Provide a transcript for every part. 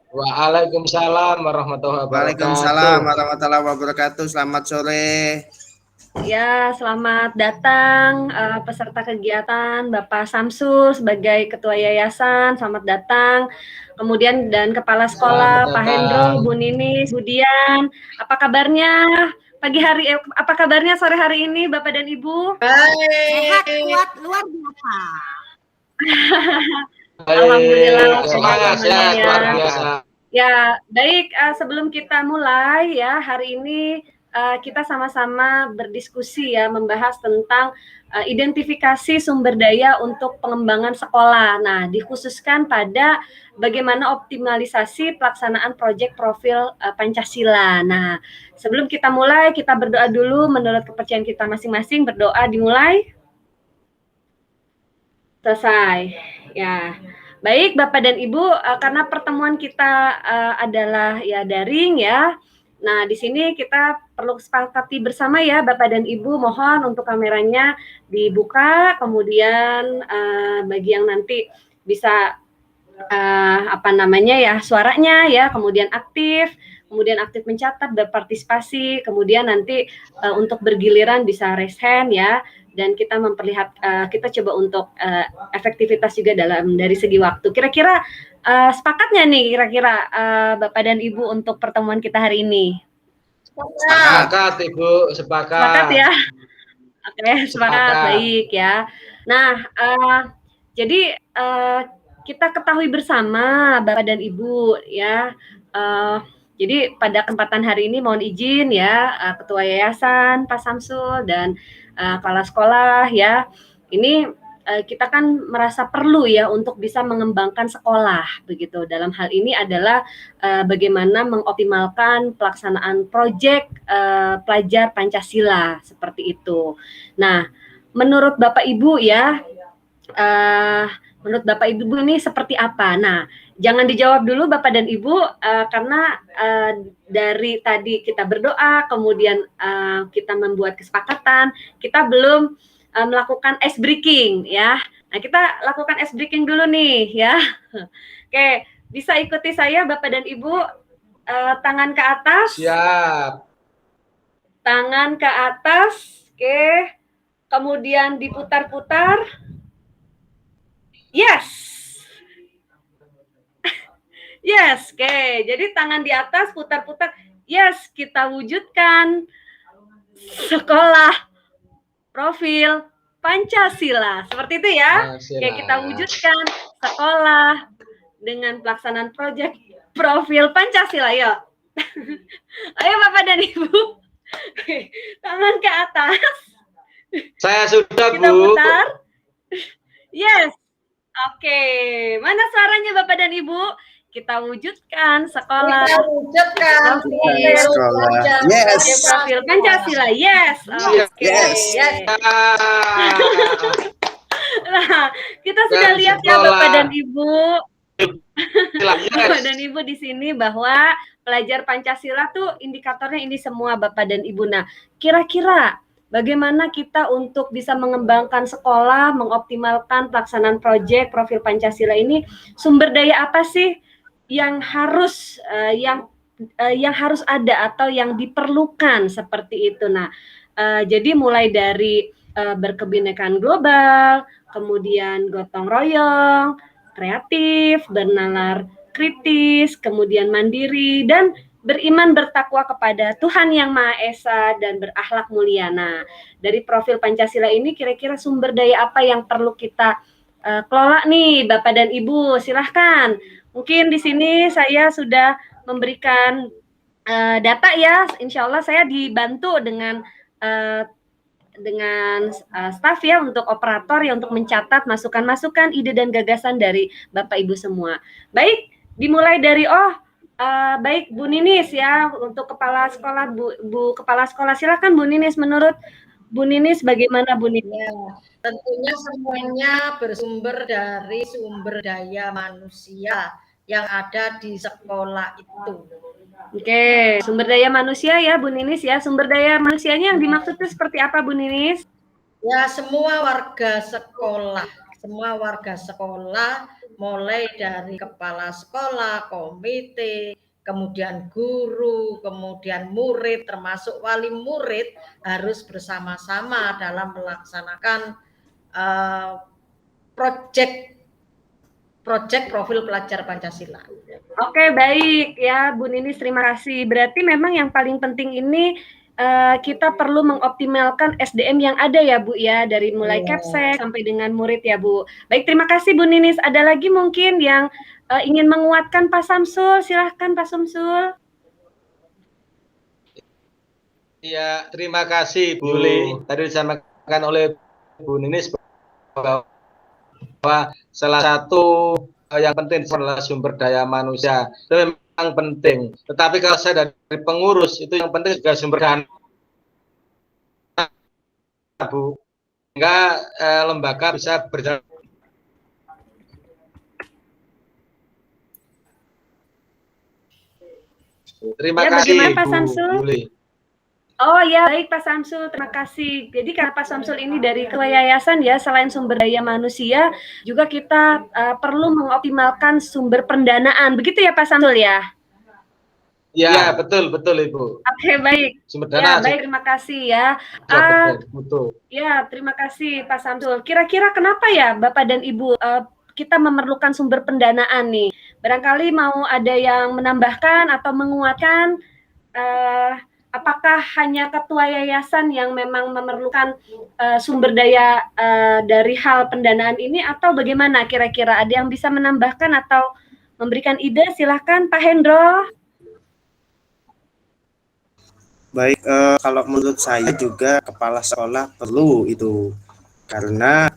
Waalaikumsalam warahmatullahi wabarakatuh. Waalaikumsalam warahmatullahi wabarakatuh. Selamat sore. Ya, selamat datang peserta kegiatan Bapak Samsul sebagai Ketua Yayasan. Selamat datang. Kemudian dan Kepala Sekolah Pak Hendro, Bu Ninis, Bu Dian. Apa kabarnya pagi hari? Apa kabarnya sore hari ini, Bapak dan Ibu? Sehat, kuat, luar biasa. Alhamdulillah, semangat ya, luar biasa. Ya, baik. Sebelum kita mulai ya, hari ini kita sama-sama berdiskusi ya, membahas tentang identifikasi sumber daya untuk pengembangan sekolah. Nah, dikhususkan pada bagaimana optimalisasi pelaksanaan proyek profil Pancasila. Nah, sebelum kita mulai, kita berdoa dulu menurut kepercayaan kita masing-masing. Berdoa dimulai. Selesai. Ya. Baik Bapak dan Ibu, karena pertemuan kita adalah ya daring ya. Nah, di sini kita perlu sepakati bersama ya Bapak dan Ibu, mohon untuk kameranya dibuka, kemudian bagi yang nanti bisa suaranya ya, kemudian aktif mencatat, berpartisipasi, kemudian nanti untuk bergiliran bisa raise hand ya. Dan kita kita coba untuk efektivitas juga dari segi waktu. Kira-kira sepakatnya nih Bapak dan Ibu untuk pertemuan kita hari ini? Sepakat Ibu, sepakat. Sepakat ya. Oke, sepakat. Baik ya. Nah, jadi kita ketahui bersama Bapak dan Ibu ya. Jadi pada kesempatan hari ini mohon izin ya Ketua Yayasan Pak Samsul dan Kepala Sekolah ya. Ini kita kan merasa perlu ya untuk bisa mengembangkan sekolah begitu. Dalam hal ini adalah bagaimana mengoptimalkan pelaksanaan proyek pelajar Pancasila seperti itu. Nah, menurut Bapak Ibu ya, menurut Bapak Ibu ini seperti apa? Nah, jangan dijawab dulu Bapak dan Ibu karena dari tadi kita berdoa, kemudian kita membuat kesepakatan, kita belum melakukan ice breaking ya. Nah, kita lakukan ice breaking dulu nih ya. Oke, bisa ikuti saya Bapak dan Ibu, tangan ke atas. Siap. Tangan ke atas, oke. Kemudian diputar-putar. Yes. Yes, oke. Jadi tangan di atas, putar-putar. Yes, kita wujudkan sekolah profil Pancasila. Seperti itu ya. Oke, kita wujudkan sekolah dengan pelaksanaan proyek profil Pancasila. Yuk. Ayo Bapak dan Ibu. Oke, tangan ke atas. Saya sudah, kita Bu. Putar. Yes. Oke, mana suaranya Bapak dan Ibu? Kita wujudkan sekolah. Kita wujudkan profil Pancasila. Yes. Oke. Yes. Nah, kita sudah lihat ya Bapak dan Ibu. Bapak dan Ibu di sini bahwa pelajar Pancasila tuh indikatornya ini semua Bapak dan Ibu. Nah, kira-kira bagaimana kita untuk bisa mengembangkan sekolah, mengoptimalkan pelaksanaan proyek profil Pancasila ini, sumber daya apa sih yang harus ada atau yang diperlukan seperti itu. Nah, jadi mulai dari berkebinekaan global, kemudian gotong royong, kreatif, bernalar kritis, kemudian mandiri, dan beriman bertakwa kepada Tuhan Yang Maha Esa dan berakhlak mulia. Nah, dari profil Pancasila ini kira-kira sumber daya apa yang perlu kita kelola nih Bapak dan Ibu? Silahkan. Mungkin di sini saya sudah memberikan data ya. Insya Allah saya dibantu dengan staf ya untuk operator ya untuk mencatat masukan-masukan, ide dan gagasan dari Bapak Ibu semua. Baik, dimulai dari baik Bu Ninis ya untuk kepala sekolah Bu kepala sekolah, silakan Bu Ninis. Menurut Bu Ninis bagaimana Bu Ninis? Ya, tentunya semuanya bersumber dari sumber daya manusia yang ada di sekolah itu. Oke, sumber daya manusia ya Bu Ninis ya. Sumber daya manusianya yang dimaksud itu seperti apa Bu Ninis? Ya, semua warga sekolah mulai dari kepala sekolah, komite, kemudian guru, kemudian murid, termasuk wali murid harus bersama-sama dalam melaksanakan proyek profil pelajar Pancasila. Oke, baik ya Bu Ninis, terima kasih. Berarti memang yang paling penting ini kita perlu mengoptimalkan SDM yang ada ya Bu ya, dari mulai Kepsek sampai dengan murid ya Bu. Baik, terima kasih Bu Ninis. Ada lagi mungkin yang ingin menguatkan Pak Samsul? Silahkan Pak Samsul. Ya, terima kasih Bu. Tadi disampaikan oleh Bu Ninis bahwa salah satu yang penting adalah sumber daya manusia. Itu memang penting. Tetapi kalau saya dari pengurus, itu yang penting juga sumber dana, Bu. Sehingga lembaga bisa berjalan. Terima kasih, bagaimana Pak Bu Samsul? Yuli. Oh ya, baik Pak Samsul, terima kasih. Jadi karena Pak Samsul ini dari Ketua Yayasan ya, selain sumber daya manusia, juga kita perlu mengoptimalkan sumber pendanaan. Begitu ya Pak Samsul ya? Ya, betul Ibu. Oke, baik. Sumber dana. Ya, baik, terima kasih ya. Betul. Ya, terima kasih Pak Samsul. Kira-kira kenapa ya Bapak dan Ibu kita memerlukan sumber pendanaan nih? Barangkali mau ada yang menambahkan atau menguatkan, apakah hanya ketua yayasan yang memang memerlukan sumber daya dari hal pendanaan ini, atau bagaimana kira-kira? Ada yang bisa menambahkan atau memberikan ide? Silahkan Pak Hendro. Baik, kalau menurut saya juga kepala sekolah perlu itu, karena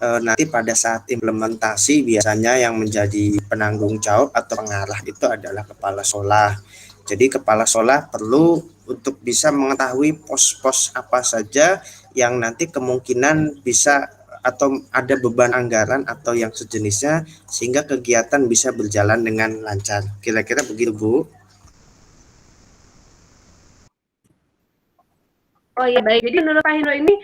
nanti pada saat implementasi biasanya yang menjadi penanggung jawab atau pengarah itu adalah kepala sekolah. Jadi kepala sekolah perlu untuk bisa mengetahui pos-pos apa saja yang nanti kemungkinan bisa atau ada beban anggaran atau yang sejenisnya, sehingga kegiatan bisa berjalan dengan lancar. Kira-kira begitu, Bu. Oh ya, baik. Jadi menurut Pak Hendro ini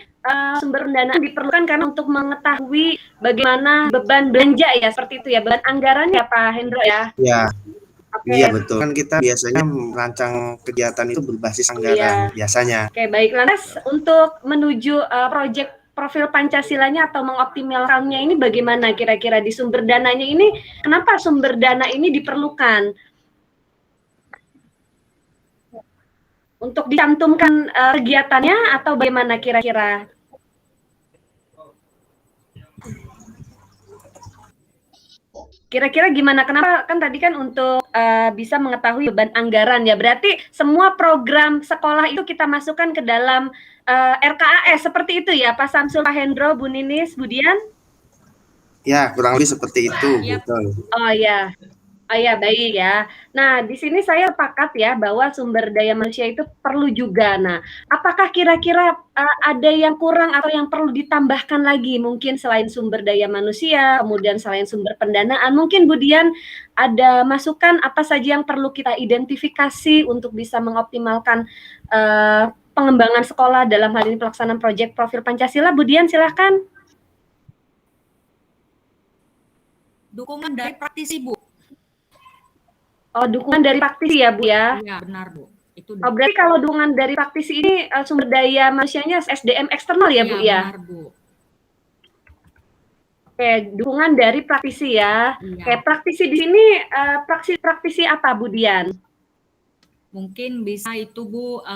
sumber pendanaan diperlukan karena untuk mengetahui bagaimana beban belanja ya, seperti itu ya, beban anggaran ya Pak Hendro ya. Ya. Oke. Iya betul. Kan kita biasanya merancang kegiatan itu berbasis anggaran biasanya. Oke, baik. Lantas untuk menuju proyek profil Pancasilanya atau mengoptimalkannya ini bagaimana kira-kira di sumber dananya ini? Kenapa sumber dana ini diperlukan? Untuk dicantumkan kegiatannya atau bagaimana kira-kira? Kira-kira gimana? Kenapa? Kan tadi kan untuk bisa mengetahui beban anggaran ya. Berarti semua program sekolah itu kita masukkan ke dalam RKAS seperti itu ya, Pak Samsul, Pak Hendro, Bu Ninis, Bu Dian? Ya, kurang lebih seperti itu. Betul. Oh ya. Oh ya, baik ya. Nah, di sini saya sepakat ya bahwa sumber daya manusia itu perlu juga. Nah, apakah kira-kira ada yang kurang atau yang perlu ditambahkan lagi? Mungkin selain sumber daya manusia, kemudian selain sumber pendanaan, mungkin Bu Dian ada masukan apa saja yang perlu kita identifikasi untuk bisa mengoptimalkan pengembangan sekolah dalam hal ini pelaksanaan proyek profil Pancasila. Bu Dian, silahkan. Dukungan dari praktisi, Bu. Oh, dukungan dari praktisi ya, Bu ya? Iya, benar, Bu. Itu. Oh, berarti kalau dukungan dari praktisi ini sumber daya manusianya SDM eksternal ya, Bu ya? Benar, Bu. Oke, dukungan dari praktisi ya. Iya. Oke, praktisi di sini praktisi apa, Bu Dian? Mungkin bisa itu, Bu,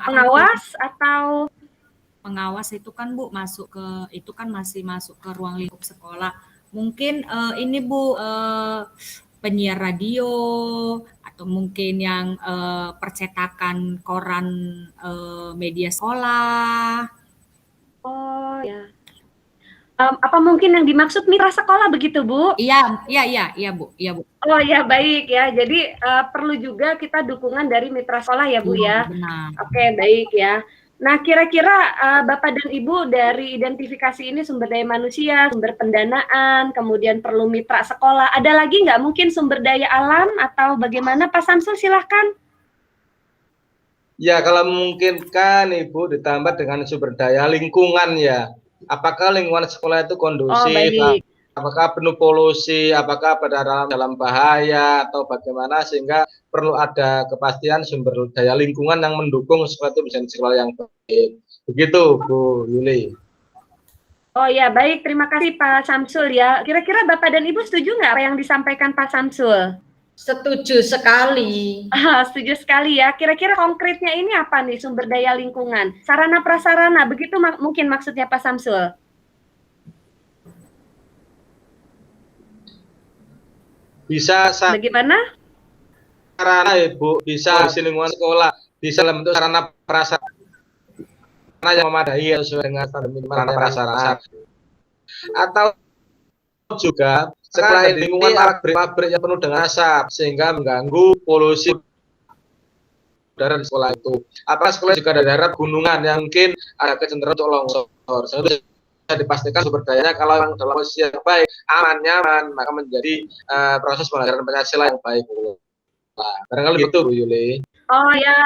pengawas atau pengawas itu kan, Bu, itu kan masih masuk ke ruang lingkup sekolah. Mungkin ini, Bu, penyiar radio atau mungkin yang percetakan koran media sekolah. Oh ya. Apa mungkin yang dimaksud mitra sekolah begitu, Bu? Iya, Bu. Oh ya, baik ya. Jadi perlu juga kita dukungan dari mitra sekolah ya, Bu ya. Benar. Oke, baik ya. Nah, kira-kira Bapak dan Ibu dari identifikasi ini sumber daya manusia, sumber pendanaan, kemudian perlu mitra sekolah. Ada lagi nggak mungkin sumber daya alam atau bagaimana? Pak Samsul, silahkan. Ya, kalau memungkinkan Ibu ditambah dengan sumber daya lingkungan ya. Apakah lingkungan sekolah itu kondusif, apakah penuh polusi, apakah pada dalam bahaya atau bagaimana, sehingga perlu ada kepastian sumber daya lingkungan yang mendukung supaya itu bisa sekolah yang baik. Begitu Bu Yuli. Oh ya, baik. Terima kasih Pak Samsul ya. Kira-kira Bapak dan Ibu setuju nggak apa yang disampaikan Pak Samsul? Setuju sekali. Setuju sekali ya. Kira-kira konkretnya ini apa nih sumber daya lingkungan? Sarana prasarana, begitu mungkin maksudnya Pak Samsul? Bisa Bagaimana? sarana Ibu, bisa di lingkungan sekolah, bisa dalam bentuk sarana prasarana yang memadai sesuai dengan standar minimal prasarana, atau juga selain lingkungan pabrik yang penuh dengan asap sehingga mengganggu polusi udara di sekolah itu. Apakah sekolah juga ada daerah gunungan yang mungkin ada kecenderungan untuk longsor, sehingga bisa dipastikan sumber dayanya kalau yang dalam posisi yang baik, aman, nyaman, maka menjadi proses pembelajaran Pancasila yang baik. Nah, barangkali itu Bu Yuli. Oh ya,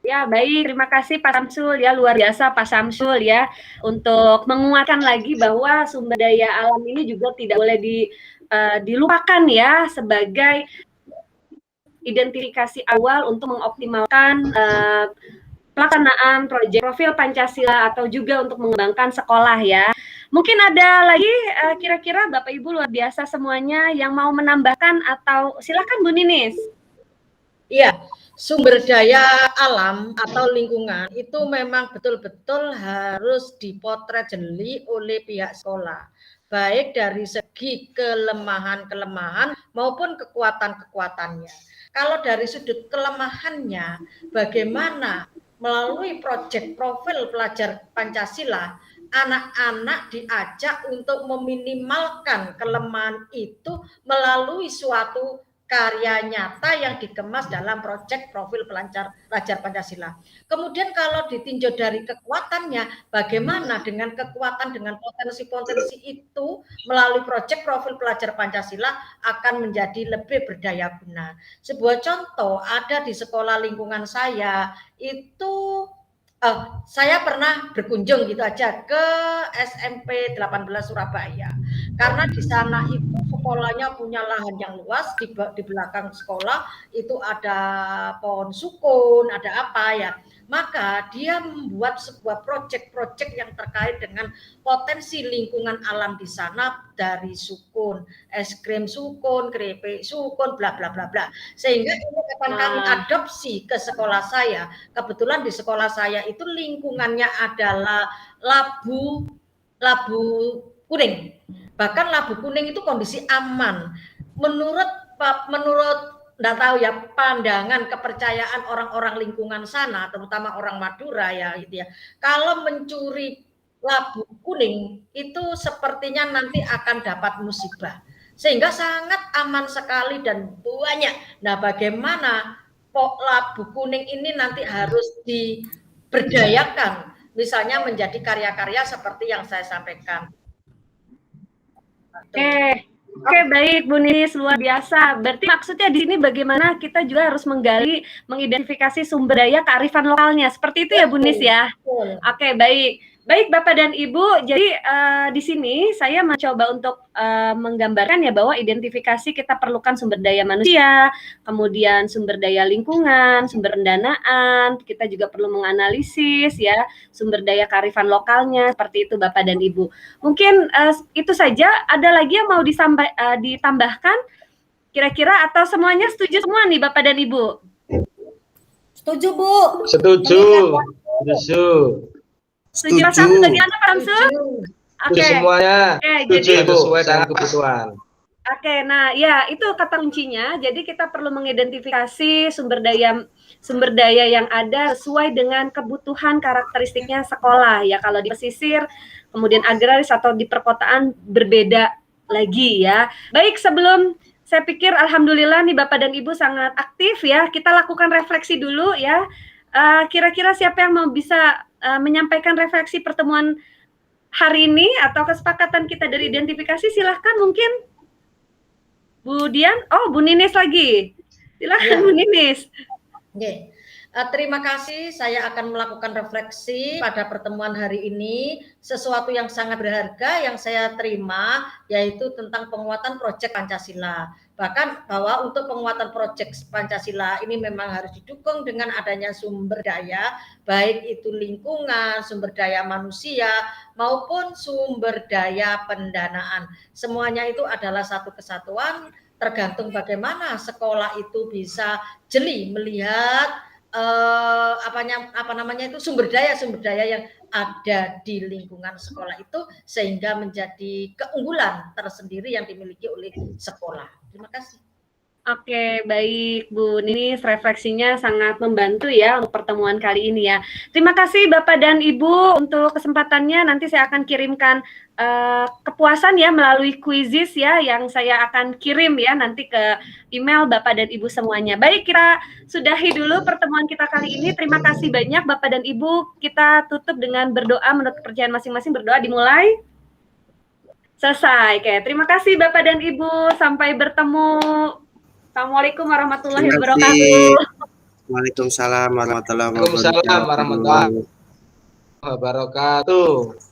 ya baik. Terima kasih Pak Samsul ya, luar biasa Pak Samsul ya untuk menguatkan lagi bahwa sumber daya alam ini juga tidak boleh dilupakan ya sebagai identifikasi awal untuk mengoptimalkan pelaksanaan proyek profil Pancasila atau juga untuk mengembangkan sekolah ya. Mungkin ada lagi kira-kira Bapak Ibu luar biasa semuanya yang mau menambahkan atau silakan Bu Ninis. Iya, sumber daya alam atau lingkungan itu memang betul-betul harus dipotret jeli oleh pihak sekolah. Baik dari segi kelemahan-kelemahan maupun kekuatan-kekuatannya. Kalau dari sudut kelemahannya, bagaimana melalui proyek profil pelajar Pancasila, anak-anak diajak untuk meminimalkan kelemahan itu melalui suatu karya nyata yang dikemas dalam proyek profil pelajar Pancasila. Kemudian kalau ditinjau dari kekuatannya, bagaimana dengan kekuatan, dengan potensi-potensi itu melalui proyek profil pelajar Pancasila akan menjadi lebih berdaya guna. Sebuah contoh ada di sekolah lingkungan saya, itu saya pernah berkunjung gitu aja ke SMP 18 Surabaya. Karena di sana itu sekolahnya punya lahan yang luas, di belakang sekolah itu ada pohon sukun, ada apa ya. Maka dia membuat sebuah proyek-proyek yang terkait dengan potensi lingkungan alam di sana, dari sukun, es krim sukun, keripik sukun, bla bla bla bla. Sehingga ini akan kami adopsi ke sekolah saya. Kebetulan di sekolah saya itu lingkungannya adalah labu kuning. Bahkan labu kuning itu kondisi aman. Menurut enggak tahu ya, pandangan kepercayaan orang-orang lingkungan sana, terutama orang Madura ya gitu ya. Kalau mencuri labu kuning itu sepertinya nanti akan dapat musibah. Sehingga sangat aman sekali dan banyak. Nah, bagaimana labu kuning ini nanti harus diberdayakan, misalnya menjadi karya-karya seperti yang saya sampaikan. Oke, baik Bu Ninis, luar biasa. Berarti maksudnya di sini bagaimana kita juga harus mengidentifikasi sumber daya kearifan lokalnya. Seperti itu ya Bu Ninis ya? Oke, baik. Baik Bapak dan Ibu, jadi di sini saya mencoba untuk menggambarkan ya bahwa identifikasi kita perlukan sumber daya manusia, kemudian sumber daya lingkungan, sumber pendanaan, kita juga perlu menganalisis ya sumber daya kearifan lokalnya, seperti itu Bapak dan Ibu. Mungkin itu saja, ada lagi yang mau ditambahkan kira-kira atau semuanya setuju semua nih Bapak dan Ibu? Setuju Bu? Setuju. Setuju. Setuju Pak Samsul, bagaimana Pak Samsul? Oke. Semuanya. Jadi sesuai dengan kebutuhan. Oke, nah ya itu kata kuncinya. Jadi kita perlu mengidentifikasi sumber daya yang ada sesuai dengan kebutuhan karakteristiknya sekolah ya. Kalau di pesisir, kemudian agraris atau di perkotaan berbeda lagi ya. Baik, sebelum saya pikir alhamdulillah nih Bapak dan Ibu sangat aktif ya. Kita lakukan refleksi dulu ya. Kira-kira siapa yang mau bisa menyampaikan refleksi pertemuan hari ini atau kesepakatan kita dari identifikasi? Silahkan mungkin Bu Dian. Oh, Bu Ninis lagi. Silahkan Bu Ninis. Oke. Terima kasih, saya akan melakukan refleksi pada pertemuan hari ini. Sesuatu yang sangat berharga yang saya terima, yaitu tentang penguatan proyek Pancasila. Bahkan bahwa untuk penguatan proyek Pancasila ini memang harus didukung dengan adanya sumber daya, baik itu lingkungan, sumber daya manusia, maupun sumber daya pendanaan. Semuanya itu adalah satu kesatuan, tergantung bagaimana sekolah itu bisa jeli melihat apa namanya itu sumber daya yang ada di lingkungan sekolah itu sehingga menjadi keunggulan tersendiri yang dimiliki oleh sekolah. Terima kasih. Oke, baik Bu. Ini refleksinya sangat membantu ya untuk pertemuan kali ini ya. Terima kasih Bapak dan Ibu untuk kesempatannya. Nanti saya akan kirimkan kepuasan ya melalui kuisis ya yang saya akan kirim ya nanti ke email Bapak dan Ibu semuanya. Baik, kita sudahi dulu pertemuan kita kali ini. Terima kasih banyak Bapak dan Ibu. Kita tutup dengan berdoa menurut kepercayaan masing-masing. Berdoa dimulai. Selesai. Oke, terima kasih Bapak dan Ibu. Sampai bertemu. Assalamualaikum warahmatullahi wabarakatuh. Waalaikumsalam warahmatullahi Waalaikumsalam warahmatullahi wabarakatuh.